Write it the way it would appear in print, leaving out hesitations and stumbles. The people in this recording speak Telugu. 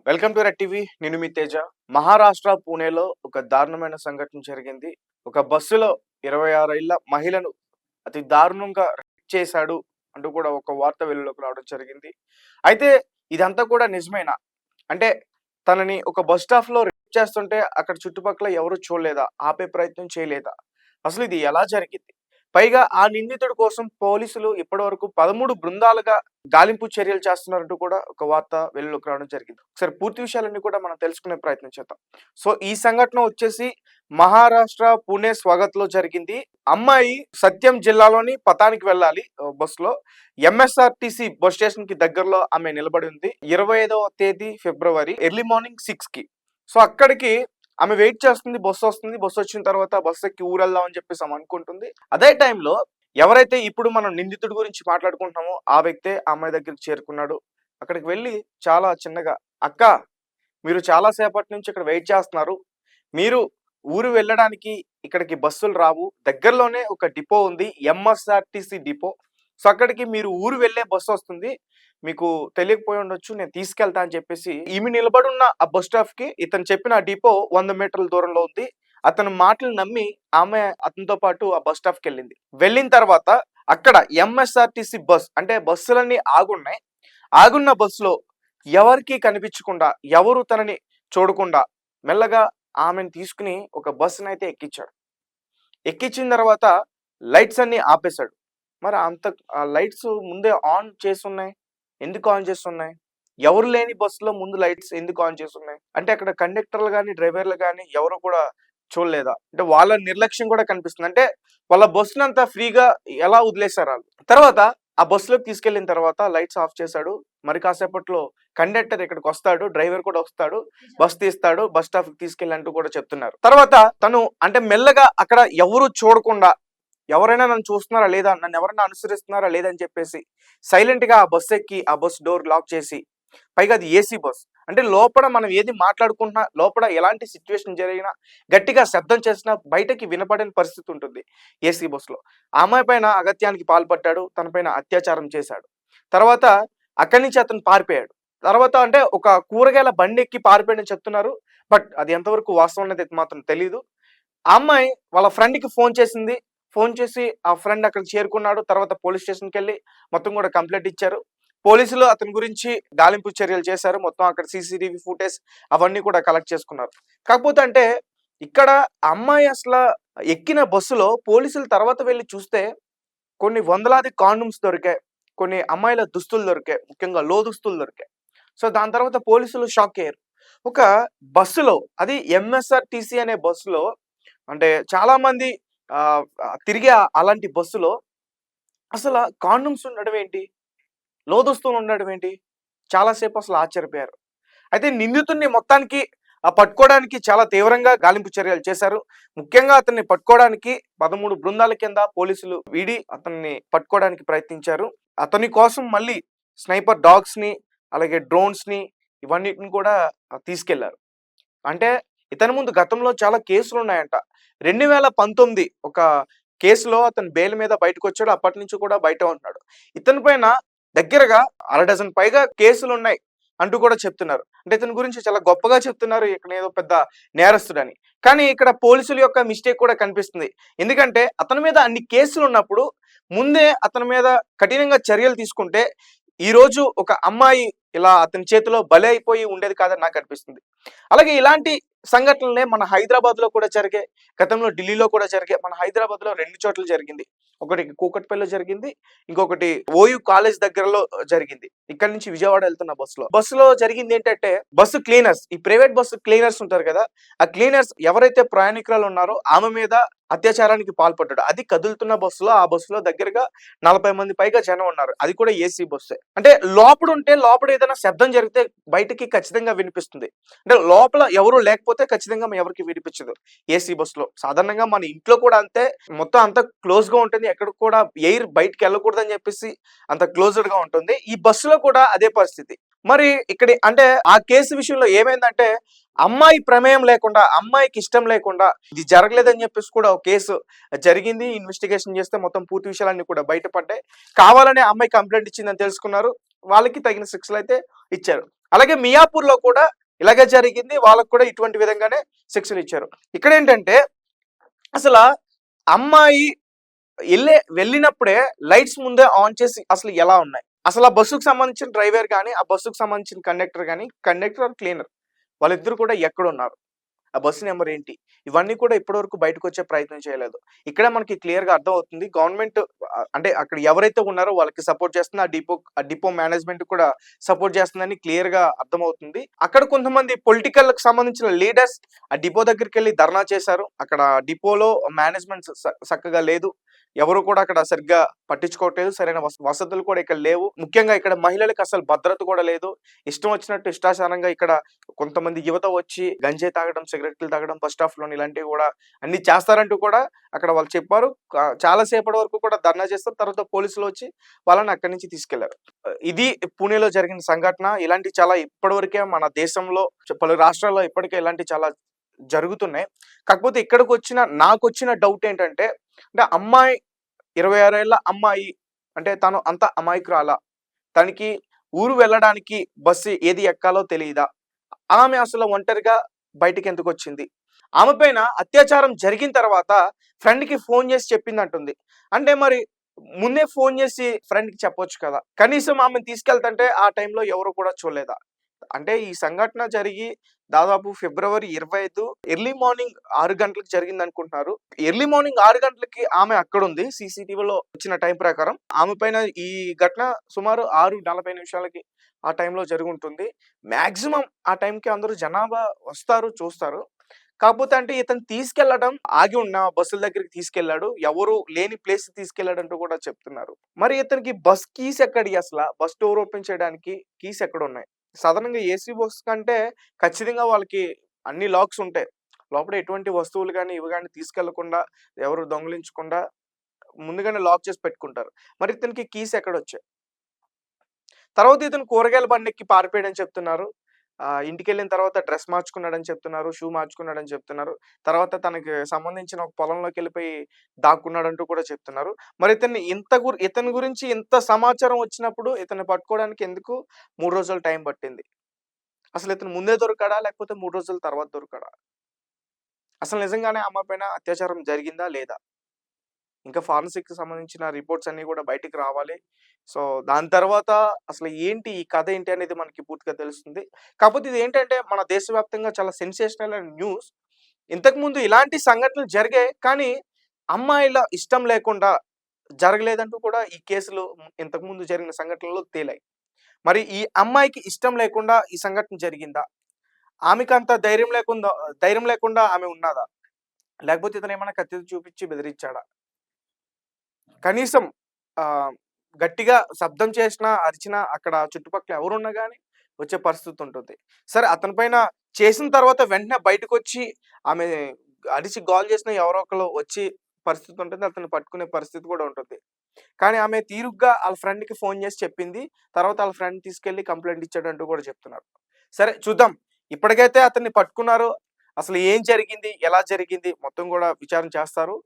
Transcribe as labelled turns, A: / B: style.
A: Welcome to red TV. నేను మీ తేజ. మహారాష్ట్ర పూణేలో ఒక దారుణమైన సంఘటన జరిగింది. ఒక బస్సులో 26 ఏళ్ల మహిళను అతి దారుణంగా రేప్ చేశాడు అంటూ కూడా ఒక వార్త వెలుగులోకి రావడం జరిగింది. అయితే ఇదంతా కూడా నిజమేనా? అంటే తనని ఒక బస్ స్టాప్‌లో రేప్ చేస్తుంటే అక్కడ చుట్టుపక్కల ఎవరు చూడలేదా? ఆపే ప్రయత్నం చేయలేదా? అసలు ఇది ఎలా జరిగింది? పైగా ఆ నిందితుడి కోసం పోలీసులు ఇప్పటివరకు 13 బృందాలుగా గాలింపు చర్యలు చేస్తున్నారంటూ కూడా ఒక వార్త వెలుగులోకి రావడం జరిగింది. ఒకసారి పూర్తి విషయాలన్నీ కూడా మనం తెలుసుకునే ప్రయత్నం చేద్దాం. సో, ఈ సంఘటన వచ్చేసి మహారాష్ట్ర పూణే స్వాగత్‌లో జరిగింది. అమ్మాయి సత్యం జిల్లాలోని పతానికి వెళ్ళాలి బస్సులో. ఎంఎస్ఆర్‌టీసీ బస్ స్టేషన్‌కి దగ్గరలో ఆమె నిలబడి ఉంది. 25వ తేదీ ఫిబ్రవరి ఎర్లీ మార్నింగ్ 6కి. సో, అక్కడికి ఆమె వెయిట్ చేస్తుంది. బస్సొస్తుంది. బస్సొచ్చిన తర్వాత బస్సెక్కి ఊరెళ్దాం అని చెప్పేసి ఆమె అనుకుంటుంది. అదే టైంలో ఎవరైతే ఇప్పుడు మనం నిందితుడి గురించి మాట్లాడుకుంటున్నామో ఆ వ్యక్తే ఆ అమ్మాయి దగ్గరికి చేరుకున్నాడు. అక్కడికి వెళ్లి చాలా చిన్నగా, "అక్క, మీరు చాలా సేపటి నుంచి ఇక్కడ వెయిట్ చేస్తున్నారు. మీరు ఊరు వెళ్ళడానికి ఇక్కడికి బస్సులు రావు. దగ్గరలోనే ఒక డిపో ఉంది. MSRTC depot. సో, అక్కడికి మీరు ఊరు వెళ్ళే బస్సొస్తుంది. మీకు తెలియకపోయి ఉండొచ్చు. నేను తీసుకెళ్తా" అని చెప్పేసి ఈమె నిలబడున్న ఆ బస్ స్టాప్‌కి ఇతను చెప్పిన ఆ డిపో 100 మీటర్ల దూరంలో ఉంది. అతని మాటలు నమ్మి ఆమె అతనితో పాటు ఆ బస్ స్టాప్‌కెళ్ళింది. వెళ్ళిన తర్వాత అక్కడ ఎంఎస్ఆర్‌టీసీ బస్ అంటే బస్సులన్నీ ఆగున్నాయి. ఆగున్న బస్సులో ఎవరికీ కనిపించకుండా, ఎవరు తనని చూడకుండా మెల్లగా ఆమెను తీసుకొని ఒక బస్సునైతే ఎక్కించాడు. ఎక్కించిన తర్వాత లైట్స్ అన్నీ ఆపేశాడు. మరి అంత లైట్స్ ముందే ఆన్ చేసున్నాయి. ఎందుకు ఆన్ చేసున్నాయి? ఎవరు లేని బస్సులో ముందు లైట్స్ ఎందుకు ఆన్ చేసున్నాయి? అంటే అక్కడ కండక్టర్లు గాని, డ్రైవర్లు గాని ఎవరు కూడా చూడలేదా? అంటే వాళ్ళ నిర్లక్ష్యం కూడా కనిపిస్తుంది. అంటే వాళ్ళ బస్సునంతా ఫ్రీగా ఎలా వదిలేసారు ఆళ్ళు. తర్వాత ఆ బస్సులోకి తీసుకెళ్ళిన తర్వాత లైట్స్ ఆఫ్ చేశాడు. మరి కాసేపట్లో కండక్టర్ ఇక్కడికొస్తాడు. డ్రైవర్ కూడా వస్తాడు. బస్ తీస్తాడు. బస్ స్టాప్‌కి తీసుకెళ్ళి అంటూ కూడా చెప్తున్నారు. తర్వాత తను అంటే మెల్లగా అక్కడ ఎవరు చూడకుండా ఎవరైనా నన్ను చూస్తున్నారా లేదా? నన్ను ఎవరైనా అనుసరిస్తున్నారా లేదా? అని చెప్పేసి సైలెంట్‌గా ఆ బస్ ఎక్కి ఆ బస్ డోర్ లాక్ చేసి పైగా అది ఏసీ బస్. అంటే లోపల మనం ఏది మాట్లాడుకుంటున్నా, లోపల ఎలాంటి సిట్యుయేషన్ జరిగినా, గట్టిగా శబ్దం చేసినా బయటకి వినపడని పరిస్థితి ఉంటుంది ఏసీ బస్‌లో. ఆ అమ్మాయి పైన అగత్యానికి పాల్పడ్డాడు. తన పైన అత్యాచారం చేశాడు. తర్వాత అక్కడి నుంచి అతను పారిపోయాడు. తర్వాత అంటే ఒక కూరగాయల బండెక్కి పారిపోయాడని చెప్తున్నారు. బట్ అది ఎంతవరకు వాస్తవం అనేది మాత్రం తెలీదు. ఆ అమ్మాయి వాళ్ళ ఫ్రెండ్‌కి ఫోన్ చేసింది. ఫోన్ చేసి ఆ ఫ్రెండ్ అక్కడికి చేరుకున్నాడు. తర్వాత పోలీస్ స్టేషన్‌కెళ్ళి మొత్తం కూడా కంప్లెయింట్ ఇచ్చారు. పోలీసులు అతని గురించి గాలింపు చర్యలు చేశారు. మొత్తం అక్కడ సీసీటీవీ ఫుటేజ్ అవన్నీ కూడా కలెక్ట్ చేసుకున్నారు. కాకపోతే అంటే ఇక్కడ ఆ అమ్మాయి ఎక్కిన బస్సులో పోలీసులు తర్వాత వెళ్లి చూస్తే కొన్ని వందలాది కాండోమ్స్ దొరికాయి. కొన్ని అమ్మాయిల దుస్తులు దొరికాయి. ముఖ్యంగా దుస్తులు దొరికాయి. సో, దాని తర్వాత పోలీసులు షాక్ అయ్యారు. ఒక బస్సులో అది ఎంఎస్ఆర్‌టీసీ అనే బస్సులో అంటే చాలా మంది తిరిగే అలాంటి బస్సులో అసల కాండోమ్స్ ఉండడం ఏంటి? లోదుస్తులు ఉండడం ఏంటి? చాలా సేపు అసలు ఆశ్చర్యపోయారు. అయితే నిందితుడిని మొత్తానికి పట్టుకోవడానికి చాలా తీవ్రంగా గాలింపు చర్యలు చేశారు. ముఖ్యంగా అతన్ని పట్టుకోవడానికి 13 బృందాల కింద పోలీసులు వీడి అతన్ని పట్టుకోవడానికి ప్రయత్నించారు. అతని కోసం మళ్ళీ స్నైపర్ డాగ్స్‌ని, అలాగే డ్రోన్స్‌ని ఇవన్నిటిని కూడా తీసుకెళ్లారు. అంటే ఇతని ముందు గతంలో చాలా కేసులున్నాయంట. 2019 ఒక కేసులో అతను బెయిల్ మీద బయటకొచ్చాడు. అప్పటినుంచి కూడా బయటే ఉంటున్నాడు. ఇతని పైన దగ్గరగా అర డజన్ పైగా కేసులున్నాయి అంటూ కూడా చెప్తున్నారు. అంటే ఇతని గురించి చాలా గొప్పగా చెప్తున్నారు. ఇతనేదో పెద్ద నేరస్తుడని. కానీ ఇక్కడ పోలీసుల యొక్క మిస్టేక్ కూడా కనిపిస్తుంది. ఎందుకంటే అతని మీద అన్ని కేసులున్నప్పుడు ముందే అతని మీద కఠినంగా చర్యలు తీసుకుంటే ఈరోజు ఒక అమ్మాయి ఇలా అతని చేతిలో బలి అయిపోయి ఉండేది కాదని నాకు అనిపిస్తుంది. అలాగే ఇలాంటి సంఘటనలే మన హైదరాబాద్‌లో కూడా జరిగాయి. గతంలో ఢిల్లీలో కూడా జరిగాయి. మన హైదరాబాద్‌లో 2 చోట్ల జరిగింది. ఒకటి కూకట్పల్లిలో జరిగింది. ఇంకొకటి ఓయూ కాలేజ్ దగ్గరలో జరిగింది. ఇక్కడి నుంచి విజయవాడ వెళ్తున్న బస్సులో. బస్సులో జరిగిందేంటంటే బస్సు క్లీనర్స్ ఈ ప్రైవేట్ బస్సు క్లీనర్స్ ఉంటారు కదా! ఆ క్లీనర్స్ ఎవరైతే ప్రయాణికురాలు ఉన్నారో ఆమె మీద అత్యాచారానికి పాల్పడ్డాడు. అది కదులుతున్న బస్సులో ఆ బస్సులో దగ్గరగా 40 మంది పైగా జనం ఉన్నారు. అది కూడా ఏసీ బస్సే. అంటే లోపల ఏదైనా శబ్దం జరిగితే బయటికి ఖచ్చితంగా వినిపిస్తుంది. అంటే లోపల ఎవరు లేకపోతే ఖచ్చితంగా ఎవరికీ వినిపించదు ఏసీ బస్సులో. సాధారణంగా మన ఇంట్లో కూడా అంతే. మొత్తం అంతా క్లోజ్‌గా ఉంటుంది. ఎక్కడ కూడా ఎయిర్ బయటికి వెళ్ళకూడదని చెప్పేసి అంత క్లోజ్డ్‌గా ఉంటుంది. ఈ బస్సులో కూడా అదే పరిస్థితి. మరి ఇక్కడ అంటే ఆ కేసు విషయంలో ఏమైందంటే అమ్మాయి ప్రమేయం లేకుండా, అమ్మాయికి ఇష్టం లేకుండా ఇది జరగలేదని చెప్పేసి కూడా ఒక కేసు జరిగింది. ఇన్వెస్టిగేషన్ చేస్తే మొత్తం పూర్తి విషయాలన్నీ కూడా బయటపడ్డాయి. కావాలనే అమ్మాయి కంప్లెయింట్ ఇచ్చిందని తెలుసుకున్నారు. వాళ్ళకి తగిన శిక్షలైతే ఇచ్చారు. అలాగే మియాపూర్‌లో కూడా ఇలాగే జరిగింది. వాళ్ళకి కూడా ఇటువంటి విధంగానే శిక్షలిచ్చారు. ఇక్కడేంటంటే అసల అమ్మాయి వెళ్ళినప్పుడే లైట్స్ ముందే ఆన్ చేసి అసలు ఎలా ఉన్నాయి? అసలు ఆ బస్సుకు సంబంధించిన డ్రైవర్ గాని, ఆ బస్సుకు సంబంధించిన కండక్టర్ గాని, కండక్టర్ ఆర్ క్లీనర్ వాళ్ళిద్దరూ కూడా ఎక్కడున్నారు? ఆ బస్సు నంబర్ ఏంటి? ఇవన్నీ కూడా ఇప్పటివరకు బయటకొచ్చే ప్రయత్నం చేయలేదు. ఇక్కడే మనకి క్లియర్‌గా అర్థమవుతుంది. గవర్నమెంట్ అంటే అక్కడ ఎవరైతే ఉన్నారో వాళ్ళకి సపోర్ట్ చేస్తుంది. ఆ డిపో మేనేజ్‌మెంట్ కూడా సపోర్ట్ చేస్తుందని క్లియర్‌గా అర్థమవుతుంది. అక్కడ కొంతమంది పొలిటికల్‌కి సంబంధించిన లీడర్స్ ఆ డిపో దగ్గరికెళ్లి ధర్నా చేశారు. అక్కడ డిపోలో మేనేజ్‌మెంట్ చక్కగా లేదు. ఎవరు కూడా అక్కడ సరిగ్గా పట్టించుకోవట్లేదు. సరైన వసతులు కూడా ఇక్కడ లేవు. ముఖ్యంగా ఇక్కడ మహిళలకు అసలు భద్రత కూడా లేదు. ఇష్టం వచ్చినట్టు ఇష్టాచారంగా ఇక్కడ కొంతమంది యువత వచ్చి గంజాయి తాగడం, సిగరెట్లు తాగడం బస్ స్టాప్‌లోని ఇలాంటివి కూడా అన్ని చేస్తారంటూ కూడా అక్కడ వాళ్ళు చెప్పారు. చాలా సేపటి వరకు కూడా ధర్నా చేస్తారు. తర్వాత పోలీసులు వచ్చి వాళ్ళని అక్కడి నుంచి తీసుకెళ్లారు. ఇది పూణేలో జరిగిన సంఘటన. ఇలాంటివి చాలా ఇప్పటివరకే మన దేశంలో పలు రాష్ట్రాల్లో ఇప్పటికే ఇలాంటివి చాలా జరుగుతున్నాయి. కాకపోతే నాకొచ్చిన డౌట్ ఏంటంటే అంటే అమ్మాయి 26 ఏళ్ల అమ్మాయి అంటే తను అంత అమాయకురాలా? తనకి ఊరు వెళ్ళడానికి బస్సు ఏది ఎక్కాలో తెలీదా? ఆమె అసలు ఒంటరిగా బయటికెందుకొచ్చింది? ఆమె పైన అత్యాచారం జరిగిన తర్వాత ఫ్రెండ్‌కి ఫోను చేసి చెప్పిందంటుంది. అంటే మరి ముందే ఫోను చేసి ఫ్రెండ్‌కి చెప్పొచ్చు కదా! కనీసం ఆమెను తీసుకెళ్తంటే ఆ టైంలో ఎవరు కూడా చూడలేదా? అంటే ఈ సంఘటన జరిగి దాదాపు ఫిబ్రవరి 25 ఎర్లీ మార్నింగ్ 6 గంటలకు జరిగిందనుకుంటున్నారు. ఎర్లీ మార్నింగ్ 6 గంటలకి ఆమె అక్కడుంది. సీసీటీవీలో వచ్చిన టైం ప్రకారం. ఆమె పైన ఈ ఘటన సుమారు 6:40 నిమిషాలకి ఆ టైంలో జరిగుంటుంది. మాక్సిమం ఆ టైంకి అందరూ జనాభా వస్తారు, చూస్తారు. కాకపోతే అంటే ఇతను తీసుకెళ్లడం ఆగి ఉన్న బస్సుల దగ్గరికి తీసుకెళ్ళాడు. ఎవరు లేని ప్లేస్‌కి తీసుకెళ్ళాడంటూ కూడా చెప్తున్నారు. మరి ఇతనికి బస్ కీస్ ఎక్కడియి అసల? బస్ డోర్ ఓపెన్ చేయడానికి కీస్ ఎక్కడున్నాయి? సాధారణంగా ఏసీ బస్ కంటే ఖచ్చితంగా వాళ్ళకి అన్ని లాక్స్ ఉంటాయి. లోపల ఎటువంటి వస్తువులు గాని, ఇవి గాని తీసుకెళ్లకుండా, ఎవరు దొంగిలించకుండా ముందుగానే లాక్ చేసి పెట్టుకుంటారు. మరి ఇతనికి కీస్ ఎక్కడొచ్చాయి? తర్వాత ఇతను కూరగాయల బండెక్కి పారిపోయాడని చెప్తున్నారు. ఇంటికెళ్ళిన తర్వాత డ్రెస్ మార్చుకున్నాడని చెప్తున్నారు. షూ మార్చుకున్నాడని చెప్తున్నారు. తర్వాత తనకి సంబంధించిన ఒక పొలంలోకెళ్ళిపోయి దాక్కున్నాడంటూ కూడా చెప్తున్నారు. మరి ఇతని గురించి ఇంత సమాచారం వచ్చినప్పుడు ఇతన్ని పట్టుకోవడానికి ఎందుకు 3 రోజులు టైం పట్టింది? అసలు ఇతను ముందే దొరికాడా? లేకపోతే 3 రోజుల తర్వాత దొరికాడా? అసలు నిజంగానే ఆ అమ్మాయి పైన అత్యాచారం జరిగిందా? లేదా? ఇంకా ఫారెన్సిక్‌కి సంబంధించిన రిపోర్ట్స్ అన్నీ గూడా బయటికి రావాలి. సో, దాని తర్వాత అసలు ఏంటి? ఈ కథ ఏంటి? అనేది మనకి పూర్తిగా తెలుస్తుంది. కాకపోతే ఇదేంటంటే మన దేశవ్యాప్తంగా చాలా సెన్సేషనల్ అయిన న్యూస్. ఇంతకుముందు ఇలాంటి సంఘటనలు జరిగాయి. కానీ అమ్మాయిల ఇష్టం లేకుండా జరగలేదంటూ కూడా ఈ కేసులు ఇంతకుముందు జరిగిన సంఘటనల్లో తేలాయి. మరి ఈ అమ్మాయికి ఇష్టం లేకుండా ఈ సంఘటన జరిగిందా? ఆమెకంత ధైర్యం లేకుండా ఆమె ఉన్నాదా? లేకపోతే ఇతనేమన్నా కత్తితో చూపిచ్చి బెదిరిచ్చాడా? కనీసం ఆహ్, గట్టిగా శబ్దం చేసినా, అరిచినా అక్కడ చుట్టుపక్కల ఎవరున్నా గాని వచ్చే పరిస్థితుంటుంది. సరే అతని పైన చేసిన తర్వాత వెంటనే బయటకొచ్చి ఆమె అరిచి గోల చేసినా ఎవరో ఒకళ్ళు వచ్చి పరిస్థితుంటుంది. అతన్ని పట్టుకునే పరిస్థితి కూడా ఉంటుంది. కానీ ఆమె తీరుగ్గా ఆళ్ళ ఫ్రెండ్‌కి ఫోను చేసి చెప్పింది. తర్వాత ఆళ్ళ ఫ్రెండ్ తీసుకెళ్ళి కంప్లెయింట్ ఇచ్చాడంటూ కూడా చెప్తున్నారు. సరే చూద్దాం. ఇప్పటికైతే అతన్ని పట్టుకున్నారు. అసలు ఏం జరిగింది? ఎలా జరిగింది? మొత్తం గూడా విచారణ చేస్తారు.